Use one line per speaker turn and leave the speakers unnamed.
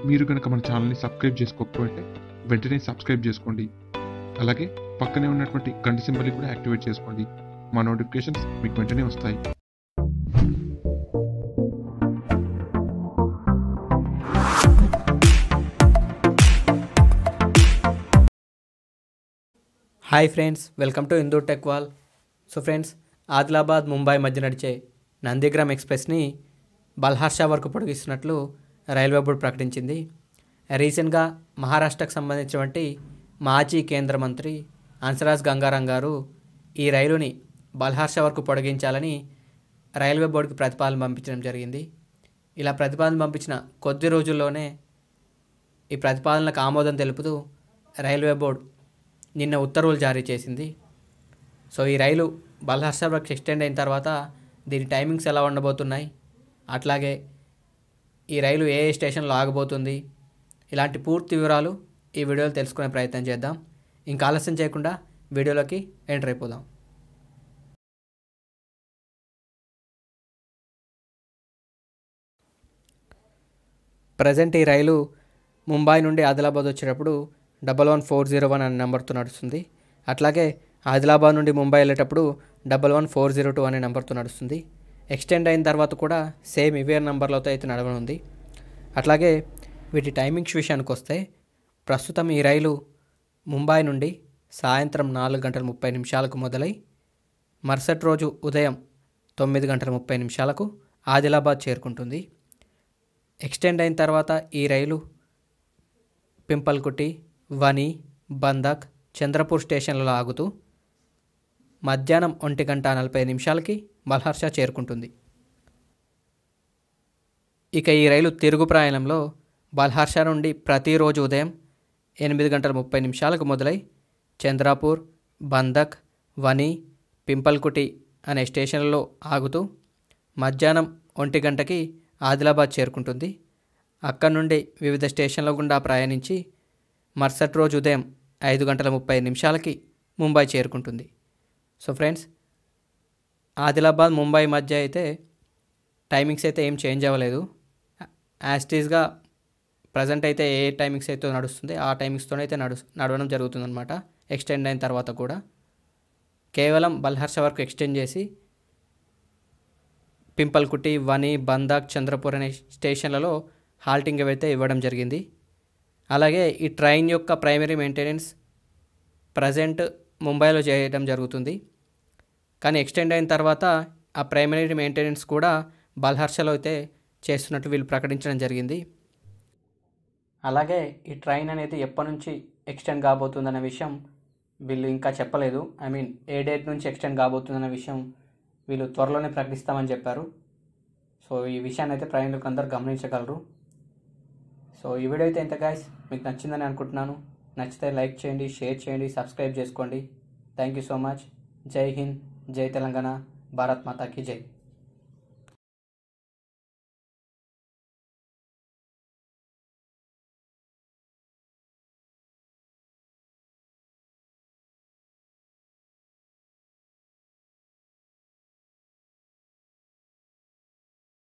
మీరు కనుక మన ఛానల్ని సబ్స్క్రైబ్ చేసుకోకపోతే వెంటనే సబ్స్క్రైబ్ చేసుకోండి. అలాగే పక్కనే ఉన్నటువంటి గంట సింబల్ని కూడా యాక్టివేట్ చేసుకోండి. మా నోటిఫికేషన్స్ మీకు వెంటనే వస్తాయి.
Hi friends, welcome to Hindu tech wall. So friends, Adilabad Mumbai మధ్య నడిచే నందిగ్రామ్ ఎక్స్ప్రెస్ని బల్హార్షా వరకు పొడిగిస్తున్నట్లు రైల్వే బోర్డు ప్రకటించింది. రీసెంట్గా మహారాష్ట్రకు సంబంధించినటువంటి మాజీ కేంద్ర మంత్రి హన్స్రాజ్ గంగారాం గారు ఈ రైలుని బల్హార్షా వరకు పొడిగించాలని రైల్వే బోర్డుకి ప్రతిపాదన పంపించడం జరిగింది. ఇలా ప్రతిపాదన పంపించిన కొద్ది రోజుల్లోనే ఈ ప్రతిపాదనలకు ఆమోదం తెలుపుతూ రైల్వే బోర్డు నిన్న ఉత్తర్వులు జారీ చేసింది. సో ఈ రైలు బల్హార్షా వరకు ఎక్స్టెండ్ అయిన తర్వాత దీని టైమింగ్స్ ఎలా ఉండబోతున్నాయి, అట్లాగే ఈ రైలు ఏ స్టేషన్లో ఆగబోతుంది, ఇలాంటి పూర్తి వివరాలు ఈ వీడియోలో తెలుసుకునే ప్రయత్నం చేద్దాం. ఇంకా ఆలస్యం చేయకుండా వీడియోలోకి ఎంటర్ అయిపోదాం. ప్రజెంట్ ఈ రైలు ముంబై నుండి ఆదిలాబాద్ వచ్చేటప్పుడు 11401 అనే నెంబర్తో నడుస్తుంది. అట్లాగే ఆదిలాబాద్ నుండి ముంబై వెళ్ళేటప్పుడు 11402 అనే నెంబర్తో నడుస్తుంది. ఎక్స్టెండ్ అయిన తర్వాత కూడా సేమ్ ఇవే నెంబర్లతో అయితే నడవనుంది. అట్లాగే వీటి టైమింగ్స్ విషయానికి వస్తే ప్రస్తుతం ఈ రైలు ముంబై నుండి సాయంత్రం 4:30 మొదలై మరుసటి రోజు ఉదయం 9:30 ఆదిలాబాద్ చేరుకుంటుంది. ఎక్స్టెండ్ అయిన తర్వాత ఈ రైలు పింపల్కుటి, వని, బందక్, చంద్రపూర్ స్టేషన్లలో ఆగుతూ మధ్యాహ్నం 1:45 బల్హార్షా చేరుకుంటుంది. ఇక ఈ రైలు తిరుగు ప్రయాణంలో బల్హార్షా నుండి ప్రతిరోజు ఉదయం 8:30 మొదలై చంద్రపూర్, బందక్, వని, పింపల్కుటి అనే స్టేషన్లలో ఆగుతూ మధ్యాహ్నం 1 ఆదిలాబాద్ చేరుకుంటుంది. అక్కడి నుండి వివిధ స్టేషన్ల గుండా ప్రయాణించి మరుసటి రోజు ఉదయం 5:30 ముంబై చేరుకుంటుంది. సో ఫ్రెండ్స్, ఆదిలాబాద్ ముంబై మధ్య అయితే టైమింగ్స్ అయితే ఏం చేంజ్ అవ్వలేదు. యాస్టీస్గా ప్రజెంట్ అయితే ఏ టైమింగ్స్ అయితే నడుస్తుంది ఆ టైమింగ్స్తోనే అయితే నడవడం జరుగుతుందన్నమాట. ఎక్స్టెండ్ అయిన తర్వాత కూడా కేవలం బల్హార్షా వరకు ఎక్స్టెండ్ చేసి పింపల్కుటి, వని, బందక్, చంద్రపూర్ అనే స్టేషన్లలో హాల్టింగ్ అయితే ఇవ్వడం జరిగింది. అలాగే ఈ ట్రైన్ యొక్క ప్రైమరీ మెయింటెనెన్స్ ప్రజెంట్ ముంబైలో చేయడం జరుగుతుంది. కానీ ఎక్స్టెండ్ అయిన తర్వాత ఆ ప్రైమరీ మెయింటెనెన్స్ కూడా బల్హార్షాలో అయితే చేస్తున్నట్టు వీళ్ళు ప్రకటించడం జరిగింది. అలాగే ఈ ట్రైన్ అనేది ఎప్పటి నుంచి ఎక్స్టెండ్ కాబోతుందనే విషయం వీళ్ళు ఇంకా చెప్పలేదు. ఏ డేట్ నుంచి ఎక్స్టెండ్ కాబోతుందనే విషయం వీళ్ళు త్వరలోనే ప్రకటిస్తామని చెప్పారు. సో ఈ విషయాన్ని అయితే ప్రయాణికులు అందరూ గమనించగలరు. సో ఈ వీడియో అయితే ఎంత గైస్, మీకు నచ్చిందని అనుకుంటున్నాను. నచ్చితే లైక్ చేయండి, షేర్ చేయండి, సబ్స్క్రైబ్ చేసుకోండి. Thank you so much. జై హింద్, జై తెలంగాణ, భారత్ మాతాకి జై.